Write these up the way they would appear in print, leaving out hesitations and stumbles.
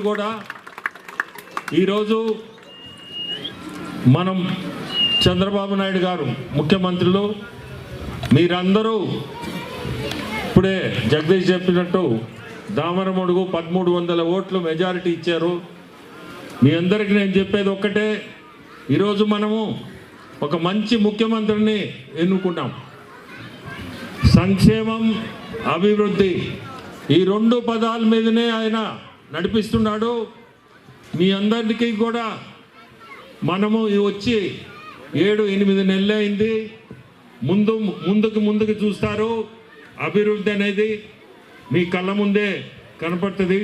కూడా ఈరోజు మనం చంద్రబాబు నాయుడు గారు ముఖ్యమంత్రులు, మీరందరూ ఇప్పుడే జగదీష్ చెప్పినట్టు దామరమడుగు 1300 ఓట్లు మెజారిటీ ఇచ్చారు. మీ అందరికీ నేను చెప్పేది ఒక్కటే, ఈరోజు మనము ఒక మంచి ముఖ్యమంత్రిని ఎన్నుకున్నాం. సంక్షేమం, అభివృద్ధి ఈ 2 పదాల మీదనే ఆయన నడిపిస్తున్నాడు. మీ అందరికీ కూడా మనము వచ్చి 7-8 నెలలు అయింది. ముందుకు చూస్తారు. అభివృద్ధి అనేది మీ కళ్ళ ముందే కనపడుతుంది.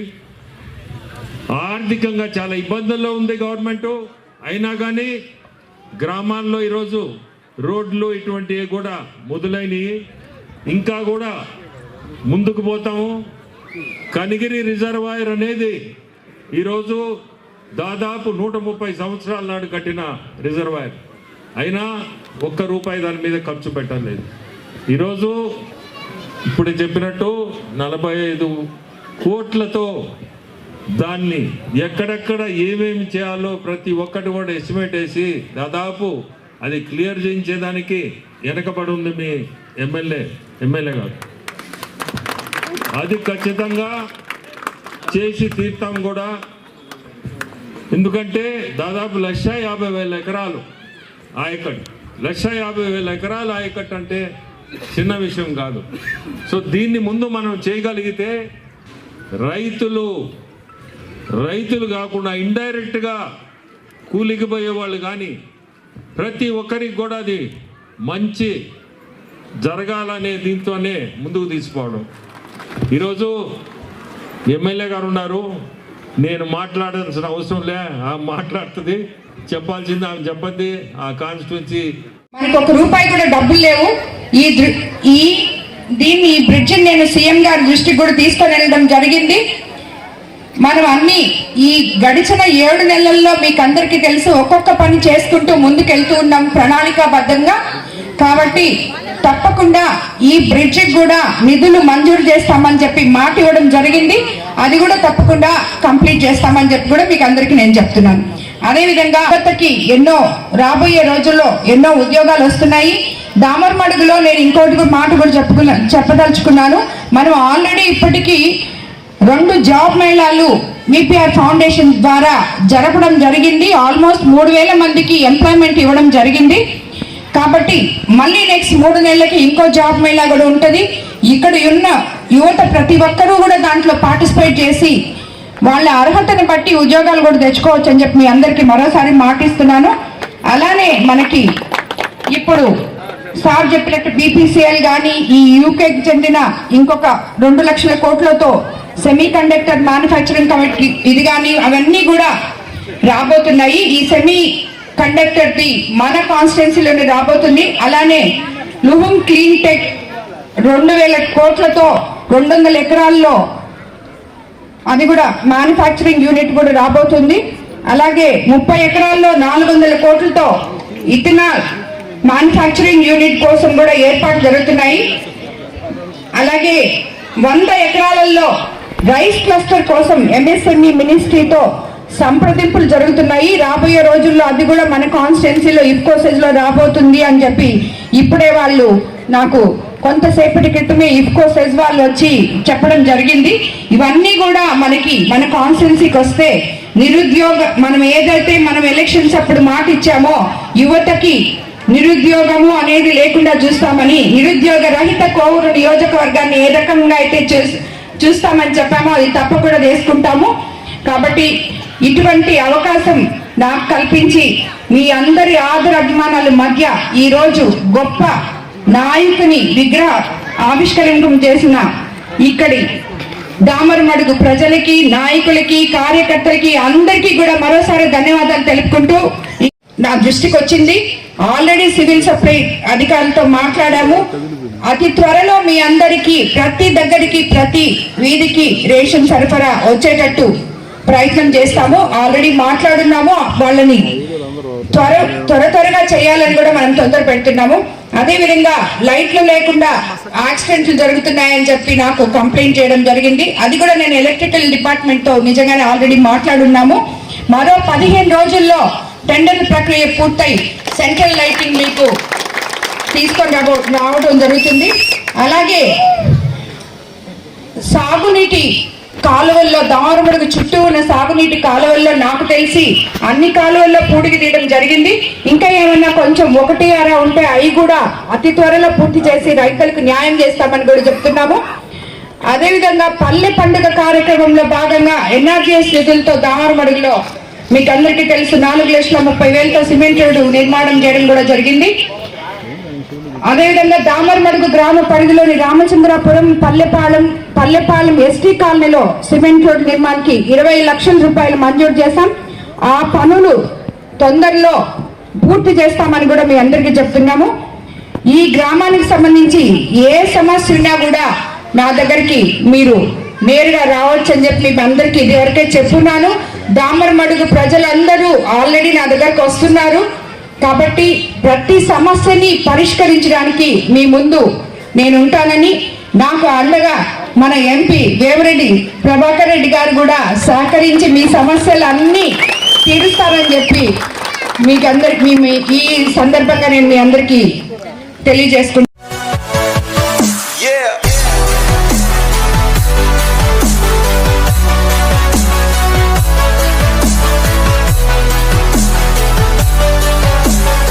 ఆర్థికంగా చాలా ఇబ్బందుల్లో ఉంది గవర్నమెంట్. అయినా కానీ గ్రామాల్లో ఈరోజు రోడ్లు ఇటువంటివి కూడా మొదలైనవి. ఇంకా కూడా ముందుకు పోతాము. కనిగిరి రిజర్వాయర్ అనేది ఈరోజు దాదాపు 130 సంవత్సరాల నాడు కట్టిన రిజర్వాయర్, అయినా ₹1 దాని మీద ఖర్చు పెట్టలేదు. ఈరోజు ఇప్పుడు చెప్పినట్టు 45 కోట్లతో దాన్ని ఎక్కడెక్కడ ఏమేమి చేయాలో ప్రతి ఒక్కటి కూడా ఎస్టిమేట్ వేసి దాదాపు అది క్లియర్ చేయించేదానికి వెనకబడి ఉంది మీ ఎమ్మెల్యే గారు. అది ఖచ్చితంగా చేసి తీర్థం కూడా. ఎందుకంటే దాదాపు 1,50,000 ఎకరాలు ఆయకట్టు. 1,50,000 ఎకరాలు ఆయకట్టు అంటే చిన్న విషయం కాదు. సో దీన్ని ముందు మనం చేయగలిగితే రైతులు కాకుండా ఇండైరెక్ట్గా కూలికి పోయే వాళ్ళు కానీ ప్రతి ఒక్కరికి కూడా అది మంచి జరగాలనే దీంతోనే ముందుకు తీసుకోవడం. ఈరోజు ఎమ్మెల్యే గారు ఉన్నారు, నేను మాట్లాడాల్సిన అవసరం లే, మాట్లాడుతుంది. చెప్పాల్సింది ఆమె చెప్పద్ది. ఆ కాన్స్టిట్యున్సీ మనకు ₹1 కూడా డబ్బులు లేవు. దీన్ని ఈ బ్రిడ్జ్ నేను సీఎం గారి దృష్టికి కూడా తీసుకొని వెళ్ళడం జరిగింది. మనం అన్ని ఈ గడిచిన 7 నెలల్లో మీకు అందరికీ తెలుసు ఒక్కొక్క పని చేసుకుంటూ ముందుకెళ్తూ ఉన్నాం ప్రణాళికాబద్ధంగా. కాబట్టి తప్పకుండా ఈ బ్రిడ్జ్ కూడా నిధులు మంజూరు చేస్తామని చెప్పి మాట ఇవ్వడం జరిగింది. అది కూడా తప్పకుండా కంప్లీట్ చేస్తామని చెప్పి కూడా మీకు అందరికీ నేను చెప్తున్నాను. అదేవిధంగా యువతకి రాబోయే రోజుల్లో ఎన్నో ఉద్యోగాలు వస్తున్నాయి. దామరమడుగులో నేను ఇంకోటి మాట కూడా చెప్పదలుచుకున్నాను. మనం ఆల్రెడీ ఇప్పటికీ 2 జాబ్ మేళాలు మీపీఆర్ ఫౌండేషన్ ద్వారా జరపడం జరిగింది. ఆల్మోస్ట్ 3,000 మందికి ఎంప్లాయ్మెంట్ ఇవ్వడం జరిగింది. కాబట్టి మళ్ళీ నెక్స్ట్ 3 నెలలకి ఇంకో జాబ్ మేళా కూడా ఉంటుంది. ఇక్కడ ఉన్న యువత ప్రతి ఒక్కరూ కూడా దాంట్లో పార్టిసిపేట్ చేసి వాళ్ళ అర్హతను బట్టి ఉద్యోగాలు కూడా తెచ్చుకోవచ్చు అని చెప్పి మీ అందరికీ మరోసారి మాటిస్తున్నాను. అలానే మనకి ఇప్పుడు సార్ చెప్పినట్టు బీపీసీఎల్ కానీ ఈ యూకేకి చెందిన ఇంకొక 2 లక్షల కోట్లతో సెమీ కండక్టర్ మ్యానుఫ్యాక్చరింగ్ కమిటీ ఇది కానీ అవన్నీ కూడా రాబోతున్నాయి. ఈ సెమీ కండక్టర్ది మన కాన్స్టిట్యున్సీలోనే రాబోతుంది. అలానే లుహుం క్లీన్ టెక్ 2,000 కోట్లతో 200 ఎకరాల్లో అది కూడా మ్యానుఫ్యాక్చరింగ్ యూనిట్ కూడా రాబోతుంది. అలాగే 30 ఎకరాల్లో 400 కోట్లతో ఇథనాల్ మ్యానుఫ్యాక్చరింగ్ యూనిట్ కోసం కూడా ఏర్పాటు జరుగుతున్నాయి. అలాగే 100 ఎకరాలలో రైస్ క్లస్టర్ కోసం ఎంఎస్ఎంఈ మినిస్ట్రీతో సంప్రదింపులు జరుగుతున్నాయి. రాబోయే రోజుల్లో అది కూడా మన కాన్స్టిట్యున్సీలో ఇఫ్కోసెజ్ లో రాబోతుంది అని చెప్పి ఇప్పుడే వాళ్ళు నాకు కొంతసేపటి క్రితమే ఇఫ్కోసెజ్ వాళ్ళు వచ్చి చెప్పడం జరిగింది. ఇవన్నీ కూడా మన కాన్స్టిట్యున్సీకి వస్తే మనం ఏదైతే ఎలక్షన్స్ అప్పుడు మాట ఇచ్చామో యువతకి నిరుద్యోగము అనేది లేకుండా చూస్తామని, నిరుద్యోగ రహిత కోవూరు నియోజకవర్గాన్ని ఏ రకంగా అయితే చూస్తామని చెప్పామో అది తప్పకుండా చేసుకుంటాము. కాబట్టి ఇటువంటి అవకాశం నాకు కల్పించి మీ అందరి ఆదర అభిమానాల మధ్య ఈరోజు గొప్ప నాయకుని విగ్రహ ఆవిష్కరించడం చేసిన ఇక్కడి దామరమడుగు ప్రజలకి, నాయకులకి, కార్యకర్తలకి అందరికీ కూడా మరోసారి ధన్యవాదాలు తెలుపుకుంటూ నా దృష్టికి వచ్చింది. ఆల్రెడీ సివిల్ సప్లై అధికారులతో మాట్లాడాము. అతి త్వరలో మీ అందరికీ ప్రతి దగ్గరికి ప్రతి వీధికి రేషన్ సరఫరా వచ్చేటట్టు ప్రయత్నం చేస్తాము. ఆల్రెడీ మాట్లాడున్నాము. వాళ్ళని త్వరగా చేయాలని కూడా మనం తొందర పెడుతున్నాము. అదేవిధంగా లైట్లు లేకుండా యాక్సిడెంట్లు జరుగుతున్నాయని చెప్పి నాకు కంప్లైంట్ చేయడం జరిగింది. అది కూడా నేను ఎలక్ట్రికల్ డిపార్ట్మెంట్ తో నిజంగానే ఆల్రెడీ మాట్లాడున్నాము. మరో 15 రోజుల్లో టెండర్ ప్రక్రియ పూర్తయి సెంట్రల్ లైటింగ్ మీకు తీసుకొని రావడం జరుగుతుంది. అలాగే సాగునీటి కాలువల్లో దారుమడుగు చుట్టూ ఉన్న సాగునీటి కాలువల్లో నాకు తెలిసి అన్ని కాలువల్లో పూడికి తీయడం జరిగింది. ఇంకా ఏమన్నా కొంచెం 1-6 ఉంటే అవి కూడా అతి త్వరలో పూర్తి చేసి రైతులకు న్యాయం చేస్తామని కూడా చెప్తున్నాము. అదేవిధంగా పల్లె పండుగ కార్యక్రమంలో భాగంగా ఎన్ఆర్జీఎస్ నిధులతో దారుమడుగులో మీకు అందరికీ తెలుసు 4,30,000తో సిమెంట్ రోడ్డు నిర్మాణం చేయడం కూడా జరిగింది. అదేవిధంగా దామరమడుగు గ్రామ పరిధిలోని రామచంద్రాపురం పల్లెపాలెం ఎస్టీ కాలనీలో సిమెంట్ రోడ్డు నిర్మాణానికి 20 లక్షల రూపాయలు మంజూరు చేశాం. ఆ పనులు తొందరలో పూర్తి చేస్తామని కూడా మీ అందరికీ చెప్తున్నాము. ఈ గ్రామానికి సంబంధించి ఏ సమస్య ఉన్నా కూడా నా దగ్గరికి మీరు నేరుగా రావచ్చు అని చెప్పి మీ అందరికీ ఇదివరకే చెప్పున్నాను. దామరమడుగు ప్రజలందరూ ఆల్రెడీ నా దగ్గరకు వస్తున్నారు. కాబట్టి ప్రతి సమస్యని పరిష్కరించడానికి మీ ముందు నేను ఉంటానని, నాకు అండగా మన ఎంపీ వేమిరెడ్డి ప్రభాకర్ రెడ్డి గారు కూడా సహకరించి మీ సమస్యలన్నీ తీరుస్తారని చెప్పి మీకు అందరికి ఈ సందర్భంగా నేను మీ అందరికీ తెలియజేసుకుంటున్నాను.